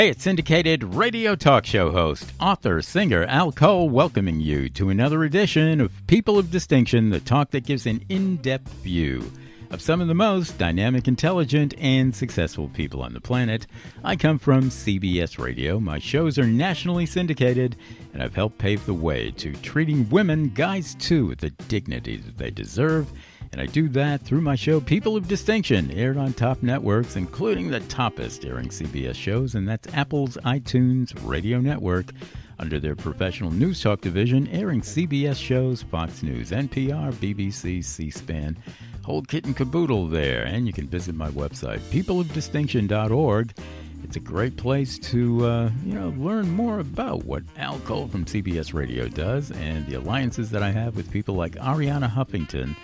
Hey, it's syndicated radio talk show host, author, singer Al Cole, welcoming you to another edition of People of Distinction, the talk that gives an in-depth view of some of the most dynamic, intelligent, and successful people on the planet. I come from CBS Radio. My shows are nationally syndicated, and I've helped pave the way to treating women, guys too, with the dignity that they deserve. And I do that through my show, People of Distinction, aired on top networks, including the toppest airing CBS shows, and that's Apple's iTunes Radio Network, under their professional news talk division, airing CBS shows, Fox News, NPR, BBC, C-SPAN, whole kit and caboodle there. And you can visit my website, peopleofdistinction.org. It's a great place to, learn more about what Al Cole from CBS Radio does and the alliances that I have with people like Ariana Huffington,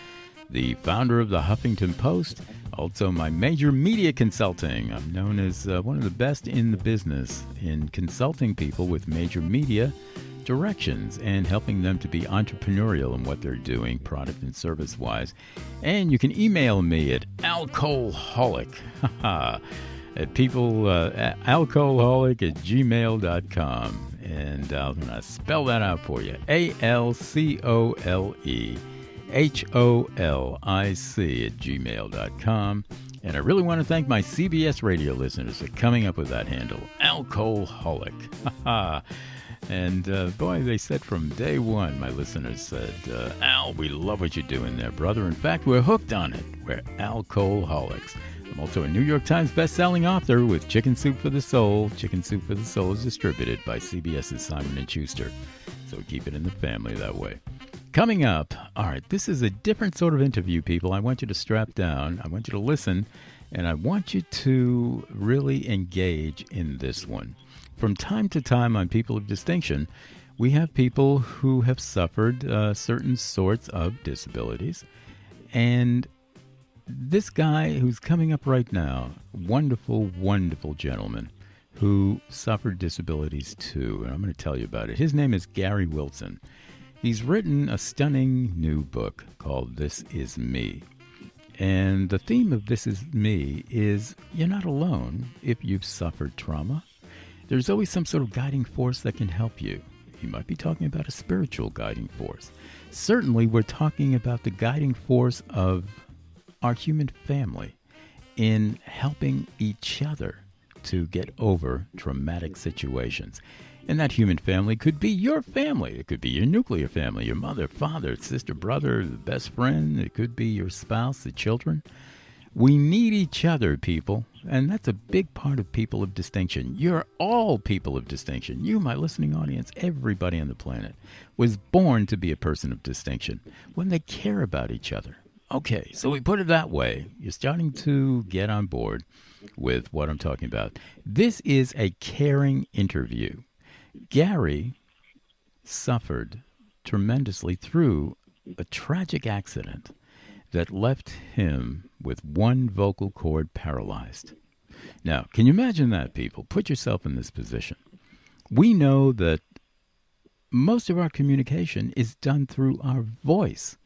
the founder of the Huffington Post, also my major media consulting. I'm known as one of the best in the business in consulting people with major media directions and helping them to be entrepreneurial in what they're doing, product and service-wise. And you can email me at alcoholholic, at alcoholholic@gmail.com. And I'm going to spell that out for you. ALCOLEHOLIC@gmail.com. And I really want to thank my CBS radio listeners for coming up with that handle, Alcoholic. And boy, they said from day one, my listeners said, Al, we love what you're doing there, brother. In fact, we're hooked on it. We're Alcoholics. I'm also a New York Times best-selling author with Chicken Soup for the Soul. Chicken Soup for the Soul is distributed by CBS's Simon & Schuster. So keep it in the family that way. Coming up, all right, this is a different sort of interview, people. I want you to strap down. I want you to listen, and I want you to really engage in this one. From time to time on People of Distinction, we have people who have suffered certain sorts of disabilities. And this guy who's coming up right now, wonderful, wonderful gentleman who suffered disabilities too, and I'm going to tell you about it. His name is Gary Wilson. He's written a stunning new book called This Is Me. And the theme of This Is Me is you're not alone if you've suffered trauma. There's always some sort of guiding force that can help you. He might be talking about a spiritual guiding force. Certainly, we're talking about the guiding force of our human family in helping each other to get over traumatic situations. And that human family could be your family. It could be your nuclear family, your mother, father, sister, brother, the best friend. It could be your spouse, the children. We need each other, people, and that's a big part of People of Distinction. You're all people of distinction. You, my listening audience, everybody on the planet was born to be a person of distinction when they care about each other. Okay, so we put it that way. You're starting to get on board with what I'm talking about. This is a caring interview. Gary suffered tremendously through a tragic accident that left him with one vocal cord paralyzed. Now, can you imagine that, people? Put yourself in this position. We know that most of our communication is done through our voice.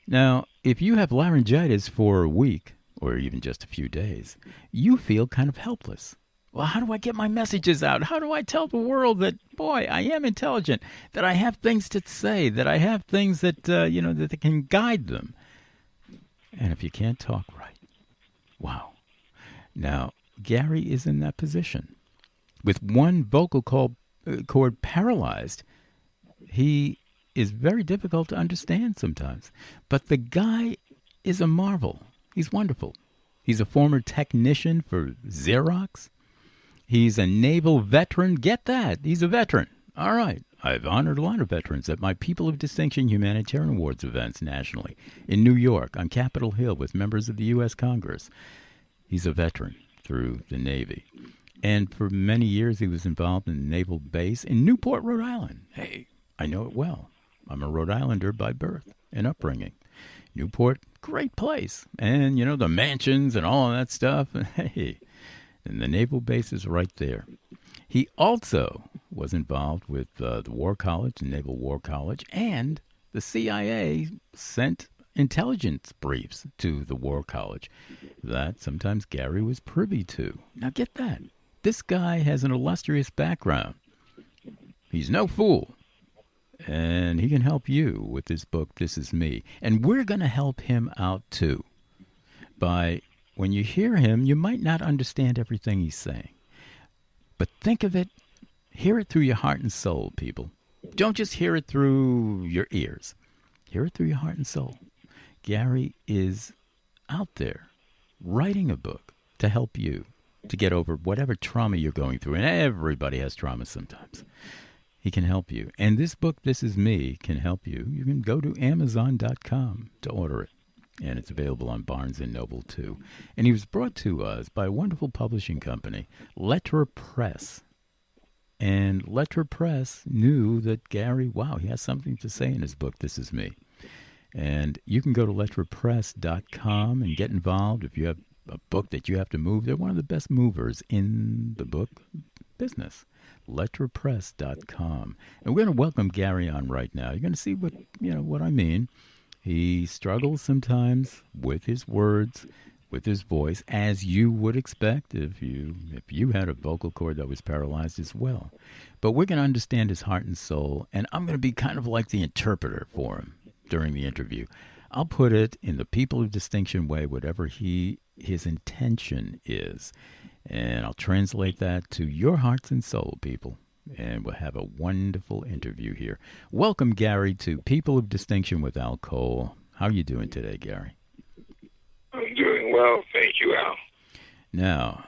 Now, if you have laryngitis for a week, or even just a few days, you feel kind of helpless. Well, how do I get my messages out? How do I tell the world that, boy, I am intelligent, that I have things to say, that I have things that, that can guide them? And if you can't talk right, wow. Now, Gary is in that position. With one vocal cord paralyzed, he is very difficult to understand sometimes. But the guy is a marvel. He's wonderful. He's a former technician for Xerox. He's a naval veteran. Get that. He's a veteran. All right. I've honored a lot of veterans at my People of Distinction Humanitarian Awards events nationally. In New York, on Capitol Hill, with members of the U.S. Congress. He's a veteran through the Navy. And for many years, he was involved in the naval base in Newport, Rhode Island. Hey, I know it well. I'm a Rhode Islander by birth and upbringing. Newport, great place. And, the mansions and all of that stuff. Hey. And the naval base is right there. He also was involved with the War College, the Naval War College, and the CIA sent intelligence briefs to the War College that sometimes Gary was privy to. Now get that. this guy has an illustrious background. He's no fool. And he can help you with this book, This Is Me. And we're going to help him out, too. By when you hear him, you might not understand everything he's saying. But think of it, hear it through your heart and soul, people. Don't just hear it through your ears. Hear it through your heart and soul. Gary is out there writing a book to help you to get over whatever trauma you're going through. And everybody has trauma sometimes. He can help you. And this book, This Is Me, can help you. You can go to Amazon.com to order it. And it's available on Barnes & Noble, too. And he was brought to us by a wonderful publishing company, Lettre Press. And Lettre Press knew that Gary, wow, he has something to say in his book, This Is Me. And you can go to LettrePress.com and get involved. If you have a book that you have to move, they're one of the best movers in the book business. LettrePress.com. And we're going to welcome Gary on right now. You're going to see what I mean. He struggles sometimes with his words, with his voice, as you would expect if you had a vocal cord that was paralyzed as well. But we're going to understand his heart and soul, and I'm going to be kind of like the interpreter for him during the interview. I'll put it in the people of distinction way, whatever his intention is. And I'll translate that to your hearts and soul, people. And we'll have a wonderful interview here. Welcome, Gary, to People of Distinction with Al Cole. How are you doing today, Gary? I'm doing well. Thank you, Al. Now,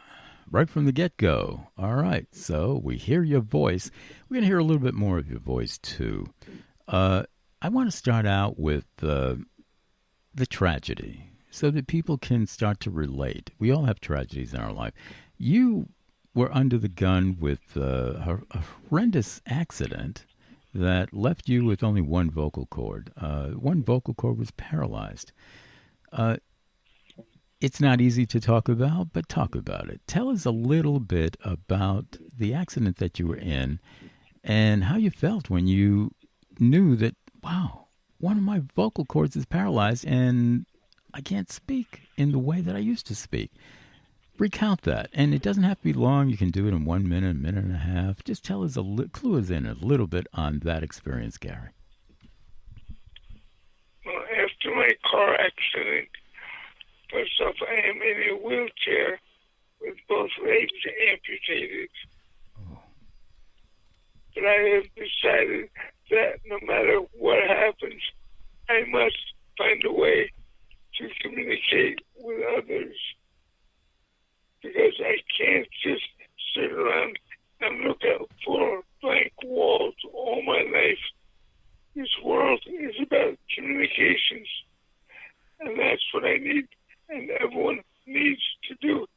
right from the get-go. All right, so we hear your voice. We're going to hear a little bit more of your voice, too. I want to start out with the tragedy so that people can start to relate. We all have tragedies in our life. You were under the gun with a horrendous accident that left you with only one vocal cord. One vocal cord was paralyzed. It's not easy to talk about, but talk about it. Tell us a little bit about the accident that you were in and how you felt when you knew that, wow, one of my vocal cords is paralyzed and I can't speak in the way that I used to speak. Recount that. And it doesn't have to be long. You can do it in 1 minute, a minute and a half. Just tell us clue us in a little bit on that experience, Gary. Well, after my car accident, first off, I am in a wheelchair with both legs amputated. Oh. But I have decided that no matter what happens, I must find a way to communicate with others. Because I can't just sit around and look at 4 blank walls all my life. This world is about communications. And that's what I need and everyone needs to do,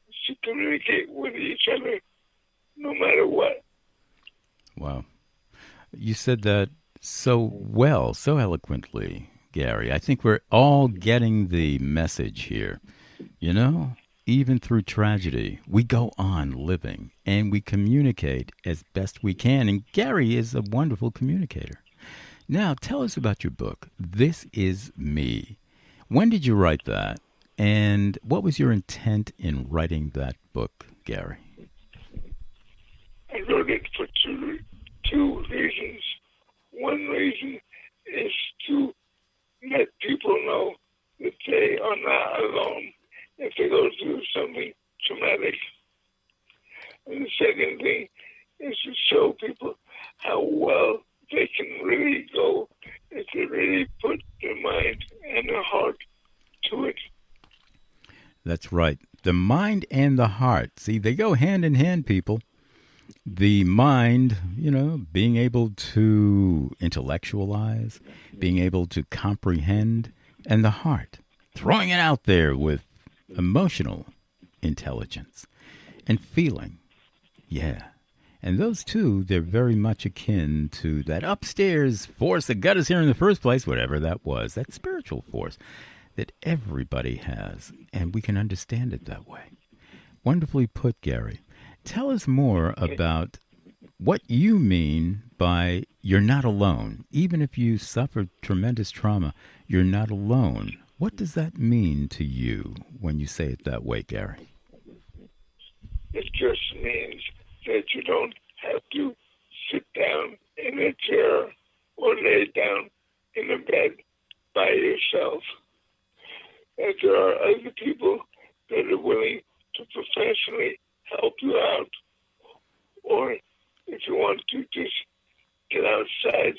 is to communicate with each other no matter what. Wow. You said that so well, so eloquently, Gary. I think we're all getting the message here. You know? Even through tragedy, we go on living and we communicate as best we can. And Gary is a wonderful communicator. Now, tell us about your book, This Is Me. When did you write that? And what was your intent in writing that book, Gary? I wrote it for two reasons. One reason is to let people know that they are not alone if they go through something traumatic. And the second thing is to show people how well they can really go if they really put their mind and their heart to it. That's right. The mind and the heart. See, they go hand in hand, people. The mind, being able to intellectualize, being able to comprehend, and the heart, throwing it out there with emotional intelligence and feeling. Yeah. And those two, they're very much akin to that upstairs force that got us here in the first place, whatever that was, that spiritual force that everybody has, and we can understand it that way. Wonderfully put, Gary. Tell us more about what you mean by you're not alone. Even if you suffered tremendous trauma, you're not alone. What does that mean to you when you say it that way, Gary? It just just means that you don't have to sit down in a chair or lay down in a bed by yourself. That there are other people that are willing to professionally help you out. Or if you want to just get outside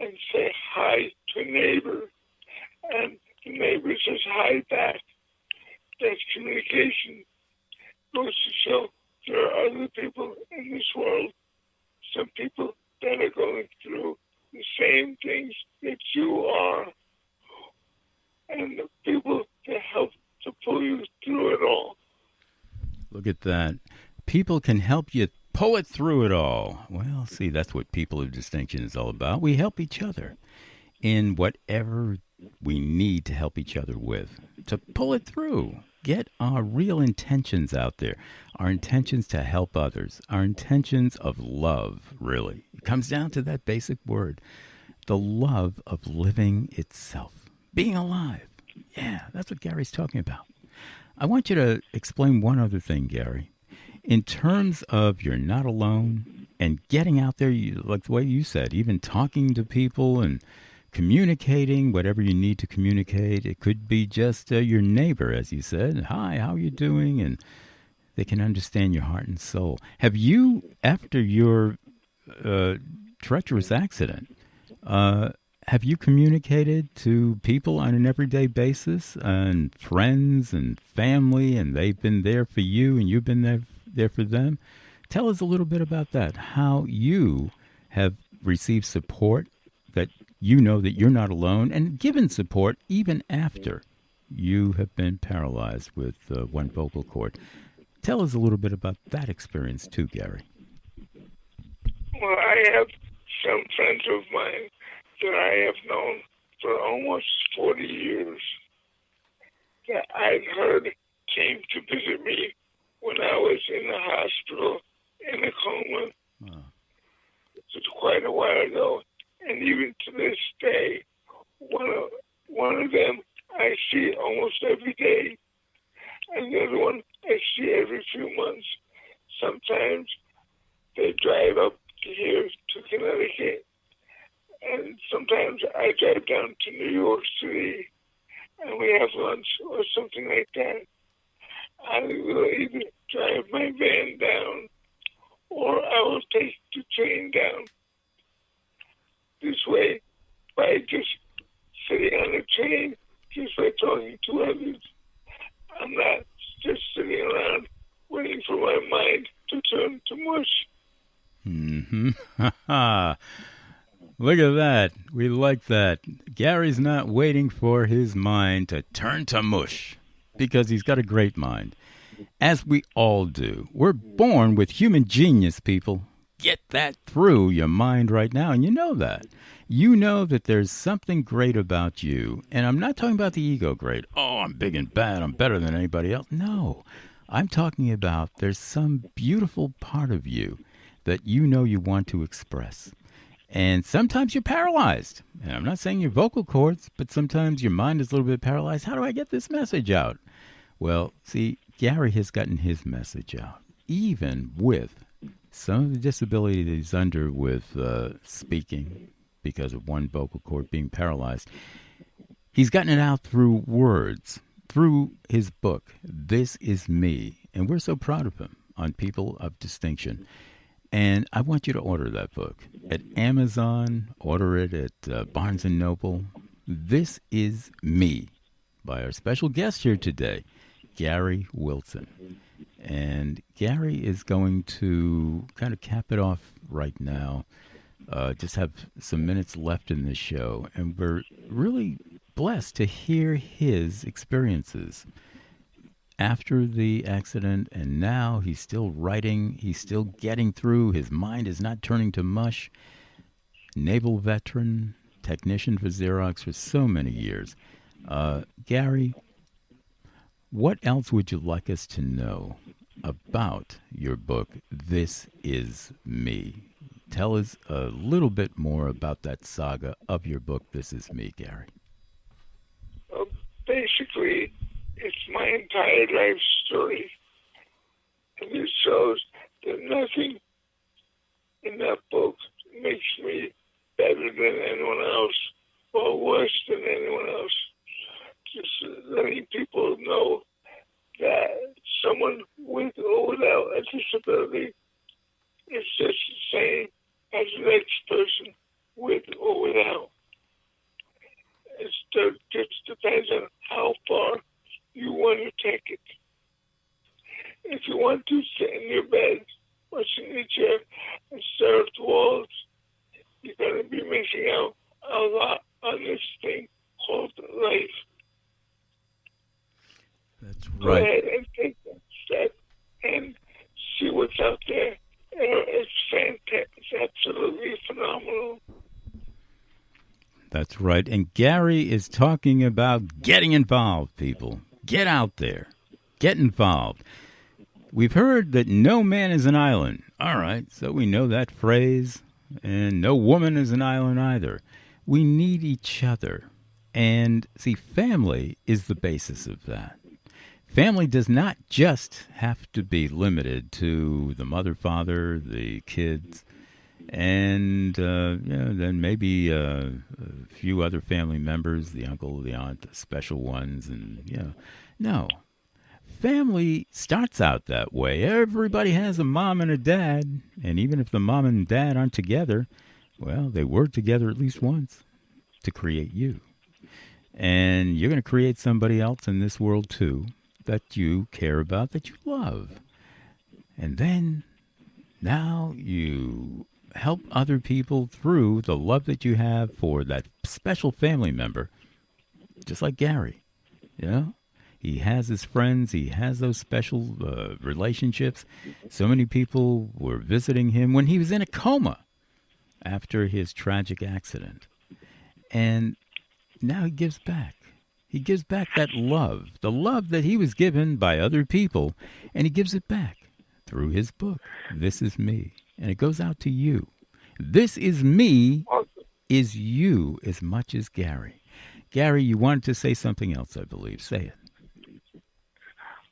and say hi to a neighbor, and the neighbor says hi back. That's communication. Goes to show there are other people in this world, some people that are going through the same things that you are, and the people that help to pull you through it all. Look at that. People can help you pull it through it all. Well, see, that's what People of Distinction is all about. We help each other in whatever we need to help each other with, to pull it through. Get our real intentions out there, our intentions to help others, our intentions of love, really. It comes down to that basic word, the love of living itself, being alive. Yeah, that's what Gary's talking about. I want you to explain one other thing, Gary. In terms of you're not alone and getting out there, like the way you said, even talking to people and communicating whatever you need to communicate. It could be just your neighbor, as you said. Hi, how are you doing? And they can understand your heart and soul. Have you, after your treacherous accident, have you communicated to people on an everyday basis, and friends and family, and they've been there for you and you've been there for them? Tell us a little bit about that, how you have received support, that you know that you're not alone, and given support even after you have been paralyzed with one vocal cord. Tell us a little bit about that experience too, Gary. Well, I have some friends of mine that I have known for almost 40 years that I've heard came to visit me when I was in the hospital in a coma. Oh. It was quite a while ago. And even to this day, one of them I see almost every day, and the other one I see every few months. Sometimes they drive up to here to Connecticut, and sometimes I drive down to New York City, and we have lunch or something like that. I will either drive my van down, or I will take the train down. This way, by just sitting on a train, just by talking to others, I'm not just sitting around waiting for my mind to turn to mush. Mm-hmm. Look at that. We like that. Gary's not waiting for his mind to turn to mush because he's got a great mind, as we all do. We're born with human genius, people. Get that through your mind right now, and you know that. You know that there's something great about you, and I'm not talking about the ego great. Oh, I'm big and bad, I'm better than anybody else. No, I'm talking about there's some beautiful part of you that you know you want to express. And sometimes you're paralyzed. And I'm not saying your vocal cords, but sometimes your mind is a little bit paralyzed. How do I get this message out? Well, see, Gary has gotten his message out, even with some of the disability that he's under with speaking because of one vocal cord being paralyzed. He's gotten it out through words, through his book, This Is Me. And we're so proud of him on People of Distinction. And I want you to order that book at Amazon. Order it at Barnes & Noble. This Is Me by our special guest here today, Gary Wilson. And Gary is going to kind of cap it off right now. Just have some minutes left in this show. And we're really blessed to hear his experiences after the accident. And now he's still writing. He's still getting through. His mind is not turning to mush. Naval veteran, technician for Xerox for so many years. Gary, what else would you like us to know about your book, This Is Me? Tell us a little bit more about that saga of your book, This Is Me, Gary. Basically, it's my entire life story. And it shows that nothing in that book makes me better than anyone else or worse than anyone else. Just letting people know that someone with or without a disability is just the same as the next person with or without. It just depends on how far you want to take it. If you want to sit in your bed or sit in your chair and stare at the walls, you're going to be missing out a lot on this thing called life. That's Go right. ahead and take that step and see what's out there. It's fantastic. It's absolutely phenomenal. That's right. And Gary is talking about getting involved, people. Get out there. Get involved. We've heard that no man is an island. All right, so we know that phrase. And no woman is an island either. We need each other. And see, family is the basis of that. Family does not just have to be limited to the mother, father, the kids, and then maybe a few other family members, the uncle, the aunt, the special ones, and no. Family starts out that way. Everybody has a mom and a dad, and even if the mom and dad aren't together, well, they were together at least once to create you. And you're going to create somebody else in this world too that you care about, that you love. And then now you help other people through the love that you have for that special family member, just like Gary. He has his friends. He has those special relationships. So many people were visiting him when he was in a coma after his tragic accident. And now he gives back. He gives back that love, the love that he was given by other people, and he gives it back through his book, This Is Me. And it goes out to you. This is me is you as much as Gary. Gary, you wanted to say something else, I believe. Say it.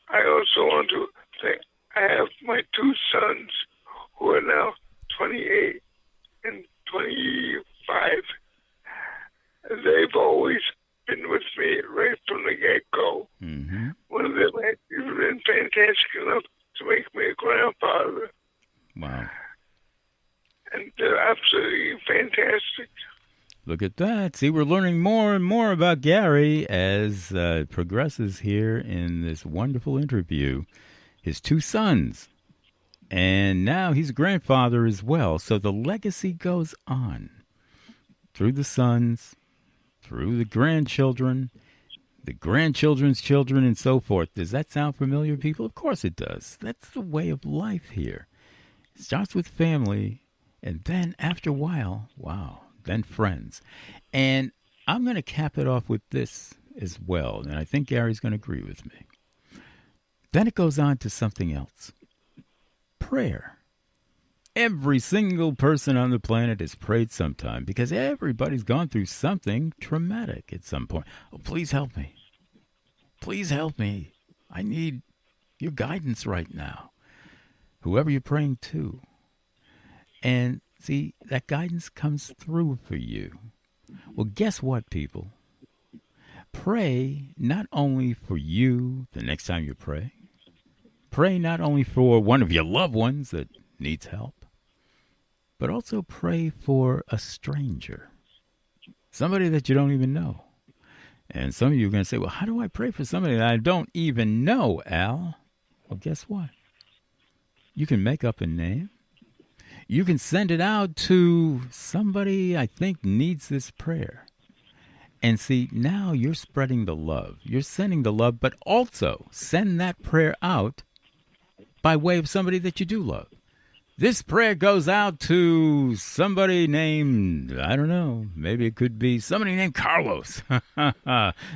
I also want to say I have my two sons who are now 28 and 25. And they've always been with me right from the get-go. Mm-hmm. One of them has even been fantastic enough to make me a grandfather. Wow. And they're absolutely fantastic. Look at that. See, we're learning more and more about Gary as it progresses here in this wonderful interview. His two sons. And now he's a grandfather as well. So the legacy goes on through the sons, through the grandchildren, the grandchildren's children, and so forth. Does that sound familiar, people? Of course it does. That's the way of life here. It starts with family, and then after a while, then friends. And I'm going to cap it off with this as well, and I think Gary's going to agree with me. Then it goes on to something else. Prayer. Every single person on the planet has prayed sometime because everybody's gone through something traumatic at some point. Oh, please help me. Please help me. I need your guidance right now. Whoever you're praying to. And see, that guidance comes through for you. Well, guess what, people? Pray not only for you the next time you pray. Pray not only for one of your loved ones that needs help, but also pray for a stranger, somebody that you don't even know. And some of you are going to say, well, how do I pray for somebody that I don't even know, Al? Well, guess what? You can make up a name. You can send it out to somebody I think needs this prayer. And see, now you're spreading the love. You're sending the love, but also send that prayer out by way of somebody that you do love. This prayer goes out to somebody named, I don't know, maybe it could be somebody named Carlos.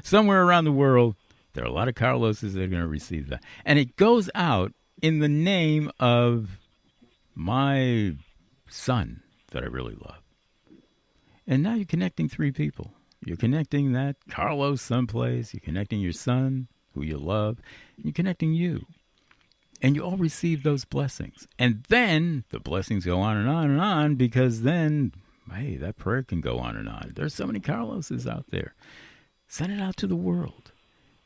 Somewhere around the world, there are a lot of Carloses that are going to receive that. And it goes out in the name of my son that I really love. And now you're connecting three people. You're connecting that Carlos someplace. You're connecting your son, who you love. And you're connecting you. And you all receive those blessings. And then the blessings go on and on and on, because then, hey, that prayer can go on and on. There's so many Carloses out there. Send it out to the world.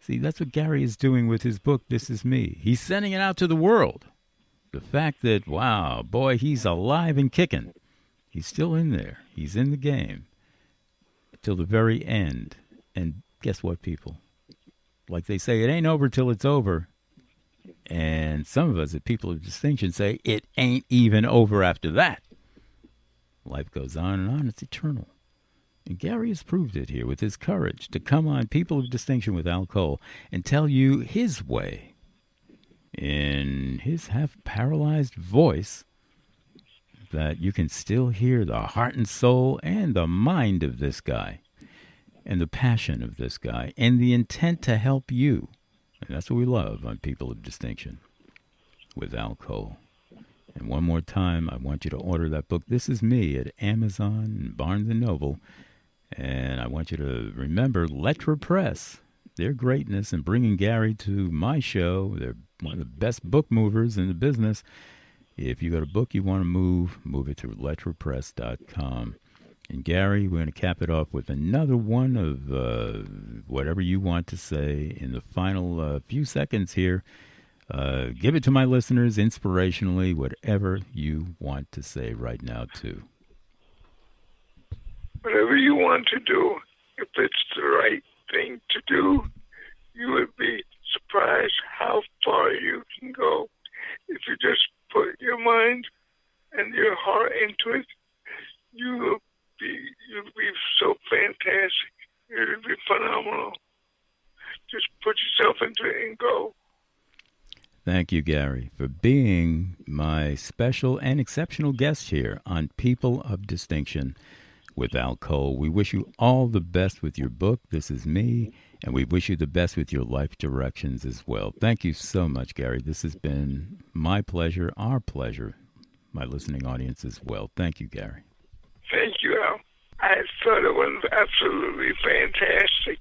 See, that's what Gary is doing with his book, This Is Me. He's sending it out to the world. The fact that, wow, boy, he's alive and kicking. He's still in there. He's in the game till the very end. And guess what, people? Like they say, it ain't over till it's over. And some of us, at People of Distinction, say it ain't even over after that. Life goes on and on. It's eternal. And Gary has proved it here with his courage to come on People of Distinction with Al Cole and tell you his way in his half-paralyzed voice, that you can still hear the heart and soul and the mind of this guy and the passion of this guy and the intent to help you. And that's what we love on People of Distinction with Al Cole. And one more time, I want you to order that book, This Is Me, at Amazon and Barnes & Noble. And I want you to remember Lettra Press, their greatness in bringing Gary to my show. They're one of the best book movers in the business. If you got a book you want to move it to letrapress.com. And Gary, we're going to cap it off with another one of whatever you want to say in the final few seconds here. Give it to my listeners inspirationally, whatever you want to say right now, too. Whatever you want to do, if it's the right thing to do, you would be surprised how far you can go. If you just put your mind and your heart into it, you'll be so fantastic. It'll be phenomenal. Just put yourself into it and go. Thank you, Gary, for being my special and exceptional guest here on People of Distinction with Al Cole. We wish you all the best with your book, This Is Me, and we wish you the best with your life directions as well. Thank you so much, Gary. This has been my pleasure, our pleasure, my listening audience as well. Thank you, Gary. Thank you, Al. I thought it was absolutely fantastic.